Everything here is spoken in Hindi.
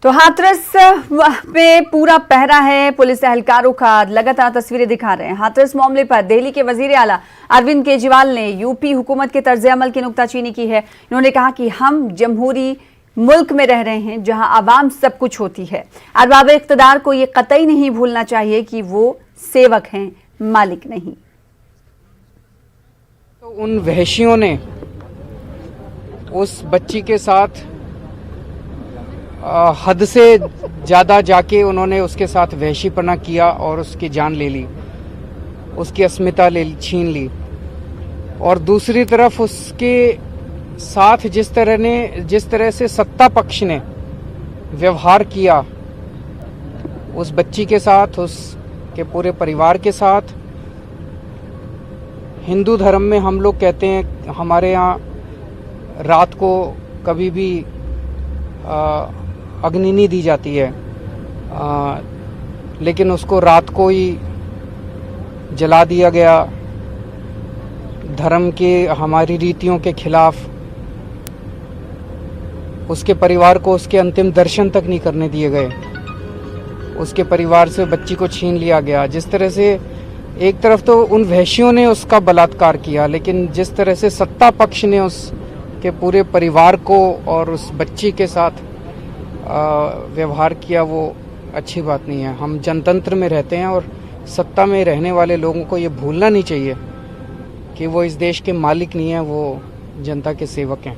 तो हाथरस में पूरा पहरा है। पुलिस एहलकारों का लगातार तस्वीरें दिखा रहे हैं। हाथरस मामले पर दिल्ली के वजीर आला अरविंद केजरीवाल ने यूपी हुकूमत के तर्ज अमल की नुक्ताचीनी की है। इन्होंने कहा कि हम जमहूरी मुल्क में रह रहे हैं जहां आवाम सब कुछ होती है। अरबाब इख्तिदार को ये कतई नहीं भूलना चाहिए कि वो सेवक हैं, मालिक नहीं। तो उन वहशियों ने उस बच्ची के साथ हद से ज़्यादा जाके उन्होंने उसके साथ वहशीपना किया और उसकी जान ले ली, उसकी अस्मिता छीन ली। और दूसरी तरफ उसके साथ जिस तरह से सत्ता पक्ष ने व्यवहार किया उस बच्ची के साथ, उसके पूरे परिवार के साथ। हिंदू धर्म में हम लोग कहते हैं, हमारे यहाँ रात को कभी भी अग्नि नहीं दी जाती है, लेकिन उसको रात को ही जला दिया गया। धर्म के हमारी रीतियों के खिलाफ उसके परिवार को उसके अंतिम दर्शन तक नहीं करने दिए गए। उसके परिवार से बच्ची को छीन लिया गया। जिस तरह से एक तरफ तो उन वहशियों ने उसका बलात्कार किया, लेकिन जिस तरह से सत्ता पक्ष ने उसके पूरे परिवार को और उस बच्ची के साथ व्यवहार किया, वो अच्छी बात नहीं है। हम जनतंत्र में रहते हैं और सत्ता में रहने वाले लोगों को ये भूलना नहीं चाहिए कि वो इस देश के मालिक नहीं है, वो जनता के सेवक हैं।